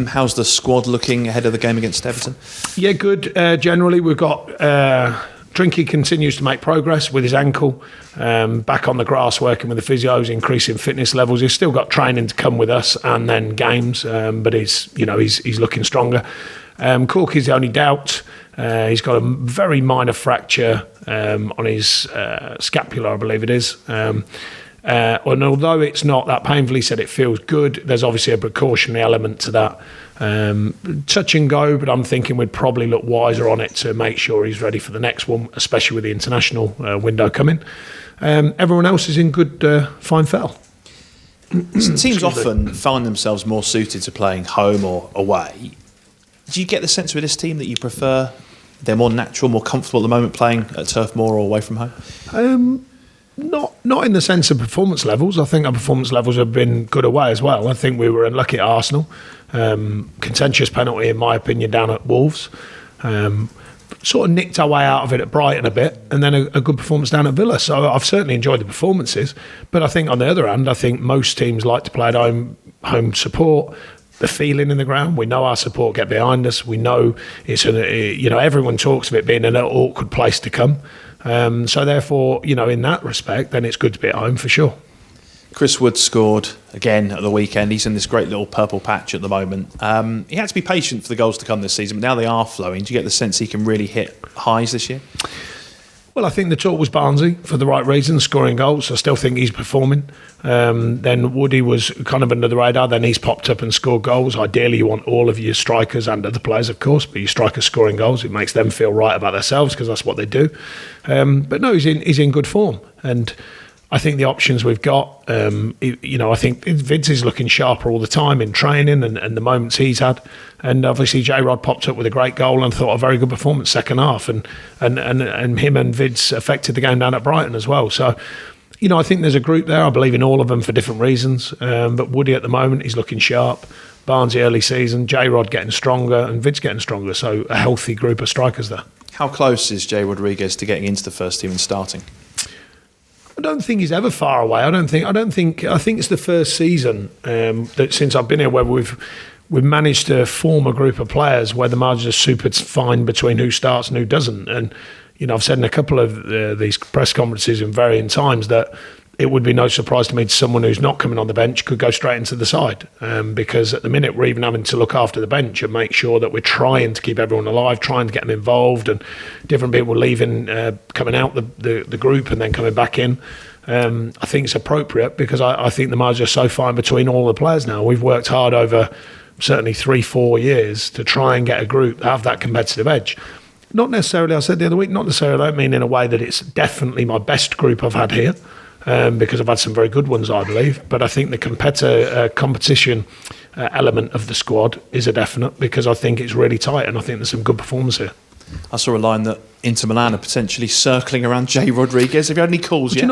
How's the squad looking ahead of the game against Everton? Yeah, good. Generally, we've got Drinky continues to make progress with his ankle, back on the grass, working with the physios, increasing fitness levels. He's still got training to come with us and then games, but he's looking stronger. Cork is the only doubt. He's got a very minor fracture on his scapula, I believe it is. And although it's not that painful, he said it feels good. There's obviously a precautionary element to that. Touch and go, but I'm thinking we'd probably look wiser on it to make sure he's ready for the next one, especially with the international window coming. Everyone else is in good, fine fell. Teams often find themselves more suited to playing home or away. Do you get the sense with this team that you prefer they're more natural, more comfortable at the moment playing at Turf Moor or away from home? Not in the sense of performance levels. I think our performance levels have been good away as well. I think we were unlucky at Arsenal. Contentious penalty, in my opinion, down at Wolves. Sort of nicked our way out of it at Brighton a bit, and then a good performance down at Villa. So I've certainly enjoyed the performances. But I think on the other hand, I think most teams like to play at home support. The feeling in the ground. We know our support get behind us. We know it's everyone talks of it being an awkward place to come. So therefore, in that respect, then it's good to be at home for sure. Chris Wood scored again at the weekend. He's in this great little purple patch at the moment. He had to be patient for the goals to come this season, but now they are flowing. Do you get the sense he can really hit highs this year? Well, I think the talk was Barnsley for the right reasons, scoring goals. I still think he's performing. Then Woody was kind of under the radar. Then he's popped up and scored goals. Ideally, you want all of your strikers and other players, of course, but your strikers scoring goals. It makes them feel right about themselves because that's what they do. But no, he's in good form. And I think the options we've got, I think Vince is looking sharper all the time in training and the moments he's had. And obviously J-Rod popped up with a great goal and thought a very good performance second half. And him and Vince affected the game down at Brighton as well. So, I think there's a group there. I believe in all of them for different reasons. But Woody at the moment, he's looking sharp. Barnsley early season, J-Rod getting stronger and Vince getting stronger. So a healthy group of strikers there. How close is Jay Rodriguez to getting into the first team and starting? I don't think he's ever far away. I think it's the first season that since I've been here where we've managed to form a group of players where the margins are super fine between who starts and who doesn't. And I've said in a couple of these press conferences in varying times that it would be no surprise to me to someone who's not coming on the bench could go straight into the side because at the minute we're even having to look after the bench and make sure that we're trying to keep everyone alive, trying to get them involved, and different people leaving, coming out the group and then coming back in. I think it's appropriate because I think the margins are so fine between all the players now. We've worked hard over certainly 3-4 years to try and get a group that have that competitive edge. Not necessarily, I said the other week, not necessarily, I don't mean in a way that it's definitely my best group I've had here. Because I've had some very good ones, I believe. But I think the competition element of the squad is a definite because I think it's really tight and I think there's some good performance here. I saw a line that Inter Milan are potentially circling around Jay Rodriguez. Have you had any calls yet?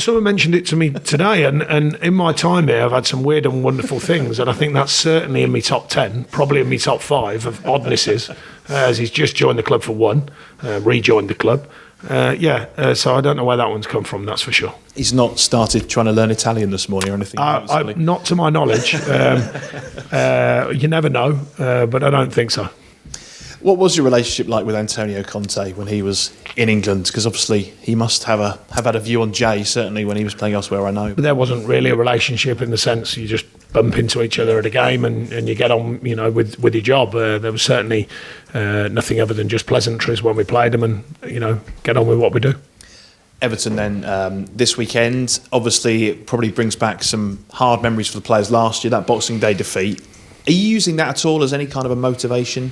Someone mentioned it to me today and in my time here I've had some weird and wonderful things and I think that's certainly in my top 10, probably in my top 5 of oddnesses as he's just joined the club for one, rejoined the club. So I don't know where that one's come from, that's for sure. He's not started trying to learn Italian this morning or anything? Not to my knowledge. You never know, but I don't think so. What was your relationship like with Antonio Conte when he was in England? Because obviously he must have had a view on Jay, certainly when he was playing elsewhere, I know. But there wasn't really a relationship in the sense you just bump into each other at a game and you get on, with your job. There was certainly nothing other than just pleasantries when we played them and, get on with what we do. Everton then this weekend, obviously it probably brings back some hard memories for the players last year, that Boxing Day defeat. Are you using that at all as any kind of a motivation?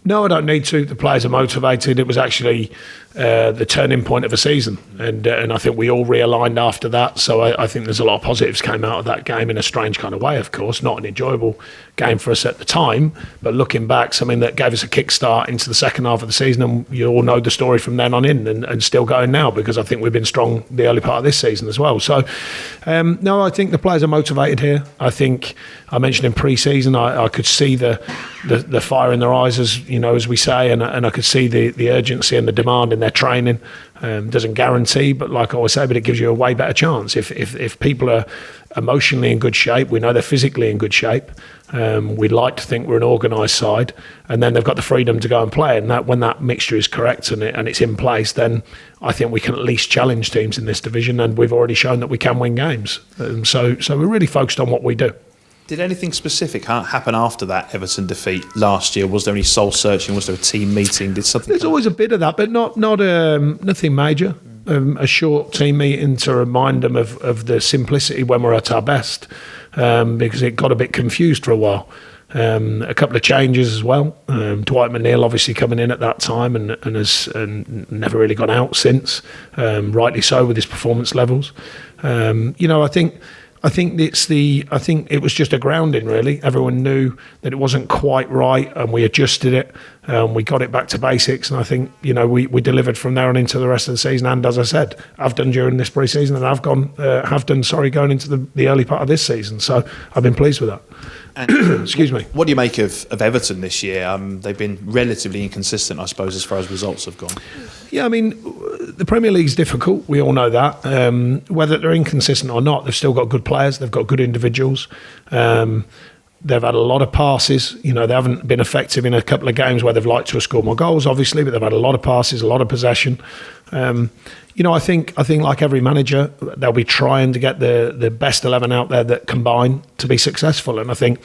No, I don't need to. The players are motivated. It was actually the turning point of a season, and I think we all realigned after that. So I think there's a lot of positives came out of that game in a strange kind of way. Of course, not an enjoyable game for us at the time, but looking back, something that gave us a kickstart into the second half of the season, and you all know the story from then on in, and still going now because I think we've been strong the early part of this season as well. So no, I think the players are motivated here. I think I mentioned in pre-season, I could see the fire in their eyes, as we say, and I could see the urgency and the demand in their training. Doesn't guarantee, but like I always say, but it gives you a way better chance. If people are emotionally in good shape, we know they're physically in good shape, We like to think we're an organised side, and then they've got the freedom to go and play. And that when that mixture is correct and it's in place, then I think we can at least challenge teams in this division. And we've already shown that we can win games. So we're really focused on what we do. Did anything specific happen after that Everton defeat last year? Was there any soul searching? Was there a team meeting? Did something? There's always a bit of that, but not nothing major. A short team meeting to remind them of the simplicity when we're at our best, because it got a bit confused for a while. A couple of changes as well. Dwight McNeil obviously coming in at that time and has never really gone out since. Rightly so with his performance levels. I think it was just a grounding, really. Everyone knew that it wasn't quite right, and we adjusted it. We got it back to basics, and I think we delivered from there on into the rest of the season. And as I said, I've done during this pre-season, and going into the early part of this season. So I've been pleased with that. And Excuse me. What do you make of Everton this year? They've been relatively inconsistent, I suppose, as far as results have gone. Yeah, I mean, the Premier League's difficult. We all know that. Whether they're inconsistent or not, they've still got good players. They've got good individuals. They've had a lot of passes. They haven't been effective in a couple of games where they've liked to have scored more goals, obviously, but they've had a lot of passes, a lot of possession. I think like every manager, they'll be trying to get the best 11 out there that combine to be successful. And I think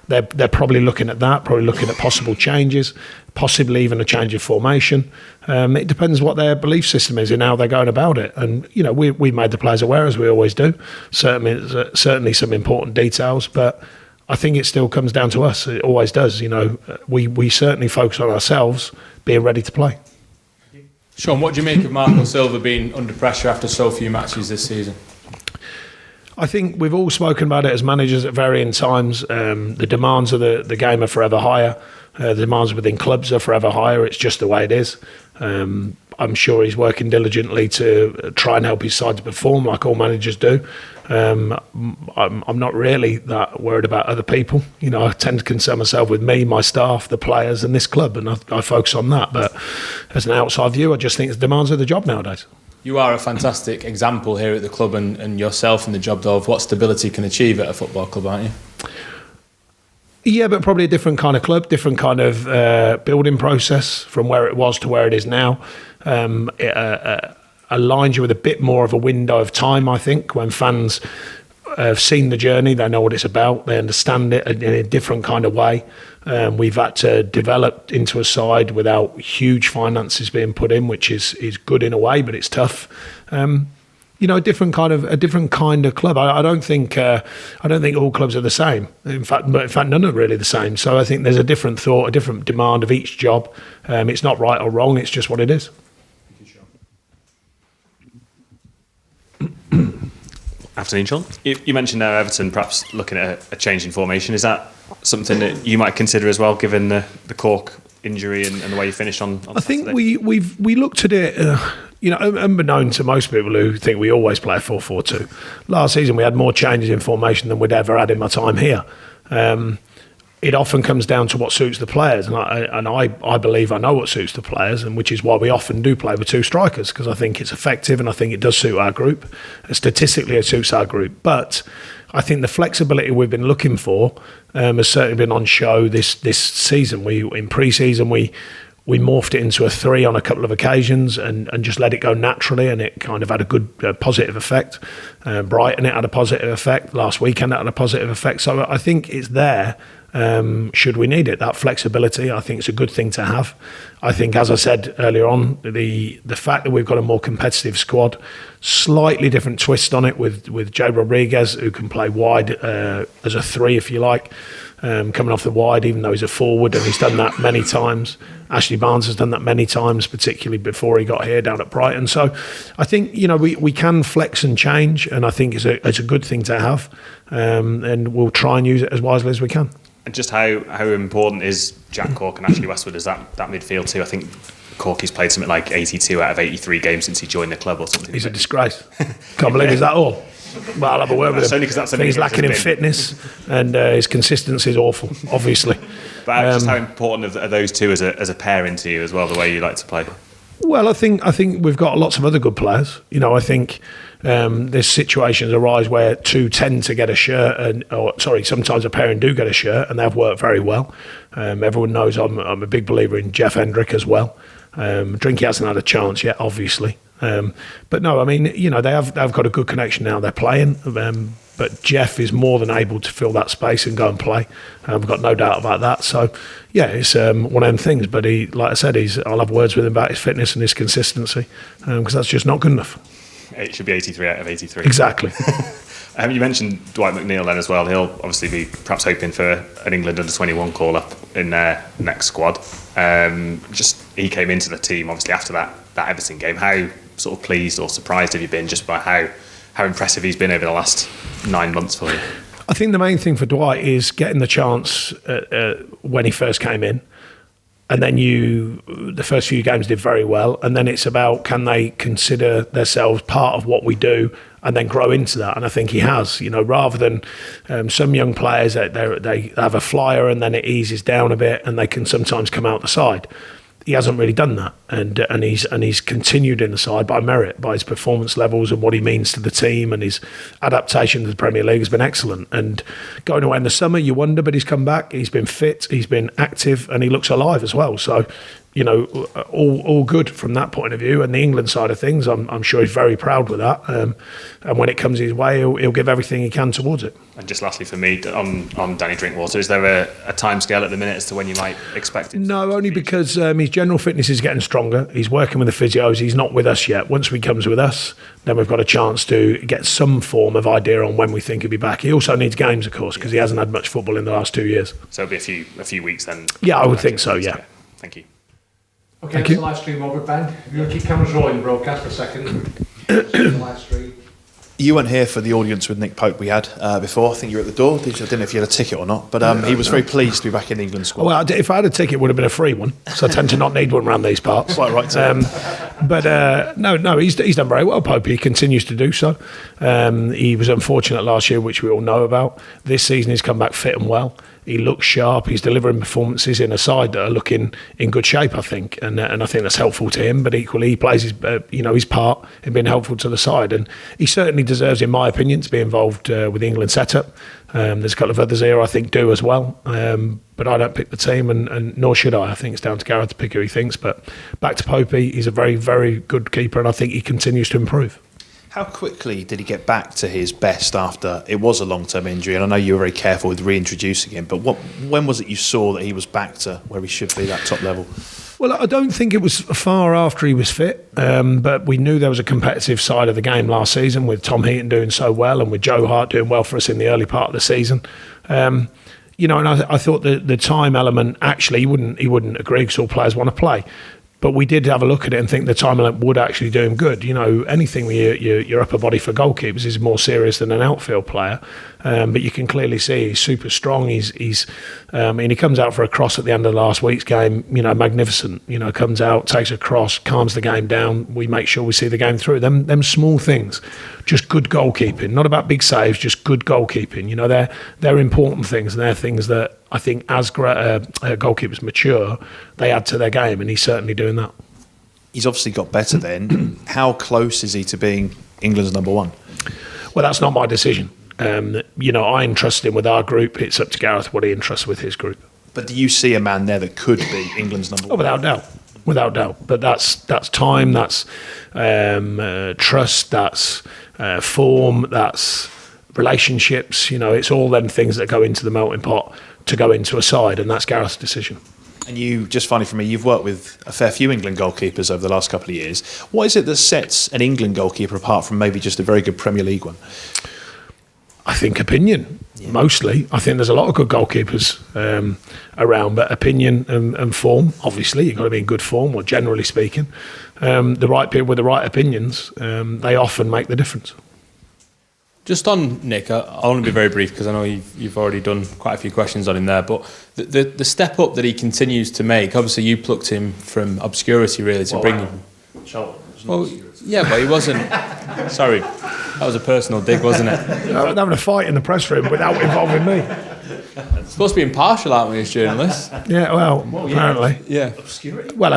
they're probably looking at that, probably looking at possible changes, possibly even a change of formation. It depends what their belief system is and how they're going about it. And, we made the players aware, as we always do. Certainly some important details, but I think it still comes down to us. It always does. We certainly focus on ourselves being ready to play. Sean, what do you make of Marco Silva being under pressure after so few matches this season? I think we've all spoken about it as managers at varying times. The demands of the game are forever higher. The demands within clubs are forever higher. It's just the way it is. I'm sure he's working diligently to try and help his side to perform like all managers do. I'm not really that worried about other people. I tend to concern myself with me, my staff, the players and this club, and I focus on that. But as an outside view, I just think it's the demands of the job nowadays. You are a fantastic example here at the club and yourself and the job of what stability can achieve at a football club, aren't you? Yeah, but probably a different kind of club, different kind of building process from where it was to where it is now. It aligns you with a bit more of a window of time, I think, when fans have seen the journey, they know what it's about, they understand it in a different kind of way. We've had to develop into a side without huge finances being put in, which is good in a way, but it's tough. A different kind of club. I don't think all clubs are the same. In fact, none are really the same. So I think there's a different thought, a different demand of each job. It's not right or wrong. It's just what it is. Afternoon, Sean. You mentioned there Everton perhaps looking at a change in formation. Is that something that you might consider as well, given the Cork injury and the way you finished on I think Saturday? we looked at it, unbeknown to most people who think we always play a 4-4-2. Last season we had more changes in formation than we'd ever had in my time here. It often comes down to what suits the players, and I believe I know what suits the players, and which is why we often do play with two strikers, because I think it's effective and I think it does suit our group. Statistically, it suits our group, but I think the flexibility we've been looking for has certainly been on show this season. In pre-season we morphed it into a 3 on a couple of occasions and just let it go naturally, and it kind of had a good positive effect. Brighton, it had a positive effect. Last weekend, it had a positive effect. So I think it's there. Should we need it, that flexibility, I think it's a good thing to have. I think, as I said earlier on, the fact that we've got a more competitive squad, slightly different twist on it with Jay Rodriguez, who can play wide as a 3 if you like, coming off the wide, even though he's a forward, and he's done that many times. Ashley Barnes has done that many times, particularly before he got here down at Brighton. So I think we can flex and change, and I think it's a good thing to have, and we'll try and use it as wisely as we can. And just how important is Jack Cork and Ashley Westwood as that midfield too? I think Corky's played something like 82 out of 83 games since he joined the club or something. He's a disgrace. Can't believe he's that all. Well, I'll have a word with him. Only 'cause that's I think he's lacking in fitness, and his consistency is awful, obviously. But just how important are those two as a pairing to you as well, the way you like to play? Well, I think we've got lots of other good players. I think there's situations arise where two tend to get a shirt, sometimes a pairing do get a shirt, and they've worked very well. Everyone knows I'm a big believer in Jeff Hendrick as well. Drinky hasn't had a chance yet, obviously. But no, I mean, they've got a good connection now. They're playing, but Jeff is more than able to fill that space and go and play. I've got no doubt about that. So, yeah, it's one of them things. But like I said, I'll have words with him about his fitness and his consistency, because that's just not good enough. It should be 83 out of 83. Exactly. You mentioned Dwight McNeil then as well. He'll obviously be perhaps hoping for an England under-21 call-up in their next squad. He came into the team obviously after that Everton game. How sort of pleased or surprised have you been just by how impressive he's been over the last 9 months for you? I think the main thing for Dwight is getting the chance when he first came in. And then the first few games did very well. And then it's about, can they consider themselves part of what we do and then grow into that? And I think he has, rather than some young players, they have a flyer and then it eases down a bit and they can sometimes come out the side. He hasn't really done that, and he's continued in the side by merit, by his performance levels and what he means to the team, and his adaptation to the Premier League has been excellent. And going away in the summer, you wonder, but he's come back. He's been fit, he's been active, and he looks alive as well. So, all good from that point of view. And the England side of things, I'm sure he's very proud with that. And when it comes his way, he'll give everything he can towards it. And just lastly for me, on Danny Drinkwater, is there a timescale at the minute as to when you might expect him? No, only because his general fitness is getting stronger. He's working with the physios. He's not with us yet. Once he comes with us, then we've got a chance to get some form of idea on when we think he'll be back. He also needs games, of course, because he hasn't had much football in the last 2 years. So it'll be a few weeks then? Yeah, I would think so, yeah. Thank you. Okay, Thank that's you. the live stream over, Ben. If you want to keep cameras rolling, the broadcast for a second. The live stream. You weren't here for the audience with Nick Pope we had before. I think you were at the door. I don't know if you had a ticket or not, but he was very pleased to be back in the England squad. Well, if I had a ticket, it would have been a free one. So I tend to not need one around these parts. Quite right. No, he's done very well, Pope. He continues to do so. He was unfortunate last year, which we all know about. This season, he's come back fit and well. He looks sharp. He's delivering performances in a side that are looking in good shape, I think, and I think that's helpful to him. But equally, he plays his part in being helpful to the side, and he certainly deserves, in my opinion, to be involved with the England setup. There's a couple of others here I think do as well, but I don't pick the team, and nor should I. I think it's down to Gareth to pick who he thinks. But back to Popey, he's a very, very good keeper, and I think he continues to improve. How quickly did he get back to his best after it was a long-term injury? And I know you were very careful with reintroducing him, but when was it you saw that he was back to where he should be, that top level? Well, I don't think it was far after he was fit, but we knew there was a competitive side of the game last season with Tom Heaton doing so well and with Joe Hart doing well for us in the early part of the season. And I thought the time element, actually, he wouldn't agree because all players want to play. But we did have a look at it and think the time element would actually do him good. Anything with your upper body for goalkeepers is more serious than an outfield player. But you can clearly see he's super strong. He comes out for a cross at the end of last week's game. Magnificent. Comes out, takes a cross, calms the game down. We make sure we see the game through. Them small things, just good goalkeeping. Not about big saves, just good goalkeeping. They're important things, and they're things that I think as goalkeepers mature, they add to their game, and he's certainly doing that. He's obviously got better then. How close is he to being England's number one? Well, that's not my decision. I entrust him with our group. It's up to Gareth what he entrusts with his group. But do you see a man there that could be England's number one? Without doubt. But that's time, that's trust, that's form, that's relationships. It's all them things that go into the melting pot to go into a side, and that's Gareth's decision. And you, just finally for me, you've worked with a fair few England goalkeepers over the last couple of years. What is it that sets an England goalkeeper apart from maybe just a very good Premier League one? I think opinion, mostly. I think there's a lot of good goalkeepers around, but opinion and form, obviously. You've got to be in good form, or generally speaking. The right people with the right opinions, they often make the difference. Just on Nick, I'll only be very brief because I know you've already done quite a few questions on him there, but the step up that he continues to make, obviously you plucked him from obscurity really to bring him. Well, yeah, but he wasn't. Sorry, that was a personal dig, wasn't it? Having a fight in the press room without involving me. Supposed to be impartial, aren't we, as journalists? Yeah, well, apparently. Yeah. Well,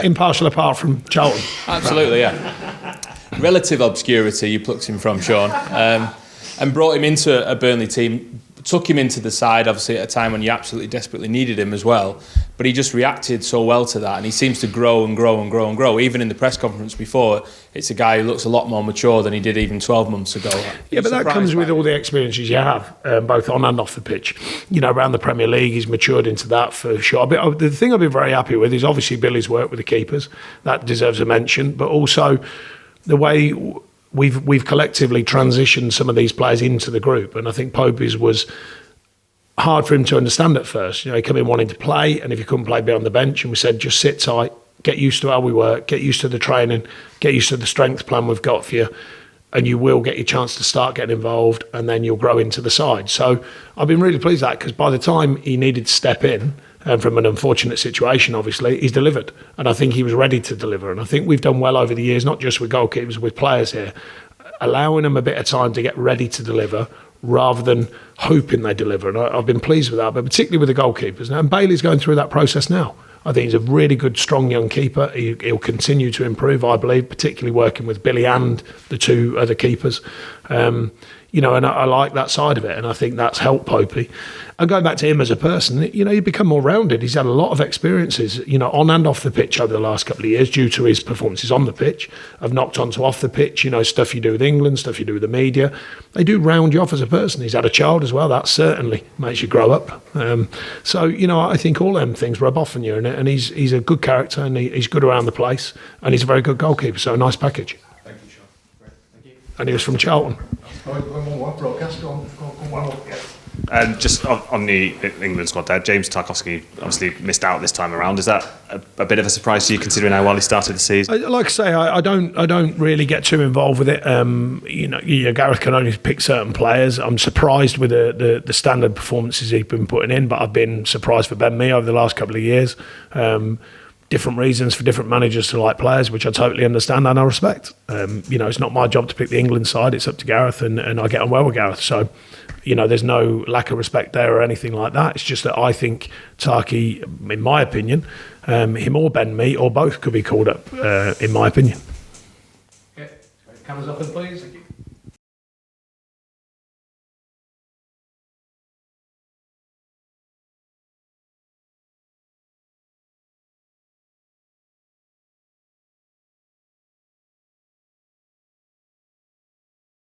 impartial apart from Charlton. Absolutely, yeah. relative obscurity, you plucked him from, Sean, and brought him into a Burnley team, took him into the side, obviously, at a time when you absolutely desperately needed him as well. But he just reacted so well to that, and he seems to grow and grow and grow and grow. Even in the press conference before, it's a guy who looks a lot more mature than he did even 12 months ago. Yeah, but that comes with all the experiences you have, both on and off the pitch. You know, around the Premier League, he's matured into that for sure. But the thing I've been very happy with is obviously Billy's work with the keepers. That deserves a mention. But also the way we've collectively transitioned some of these players into the group. And I think Popey's was hard for him to understand at first. You know, he came in wanting to play, and if he couldn't play, be on the bench. And we said, just sit tight, get used to how we work, get used to the training, get used to the strength plan we've got for you, and you will get your chance to start getting involved, and then you'll grow into the side. So I've been really pleased with that, because by the time he needed to step in, and from an unfortunate situation, obviously, he's delivered. And I think he was ready to deliver. And I think we've done well over the years, not just with goalkeepers, with players here, allowing them a bit of time to get ready to deliver rather than hoping they deliver. And I've been pleased with that, but particularly with the goalkeepers. Now, and Bailey's going through that process now. I think he's a really good, strong young keeper. He'll continue to improve, I believe, particularly working with Billy and the two other keepers. You know, and I like that side of it, and I think that's helped Popey. And going back to him as a person, you know, he's become more rounded. He's had a lot of experiences, you know, on and off the pitch over the last couple of years due to his performances on the pitch. I've knocked onto off the pitch, you know, stuff you do with England, stuff you do with the media. They do round you off as a person. He's had a child as well. That certainly makes you grow up. So, you know, I think all them things rub off on you, and he's a good character, and he's good around the place, and he's a very good goalkeeper. So a nice package. Thank you, Sean. Great. Thank you. And he was from Charlton. One more broadcast. Go on, one more. Yeah. Just on the England squad there, James Tarkowski obviously missed out this time around. Is that a bit of a surprise to you, considering how well he started the season? Like I say, I don't really get too involved with it. You know, Gareth can only pick certain players. I'm surprised with the standard performances he's been putting in, but I've been surprised for Ben Mee over the last couple of years. Different reasons for different managers to like players, which I totally understand and I respect. You know, it's not my job to pick the England side. It's up to Gareth, and I get on well with Gareth. So, you know, there's no lack of respect there or anything like that. It's just that I think Tarky, in my opinion, him or Ben Mee or both could be called up, in my opinion. Okay. Cameras open, please.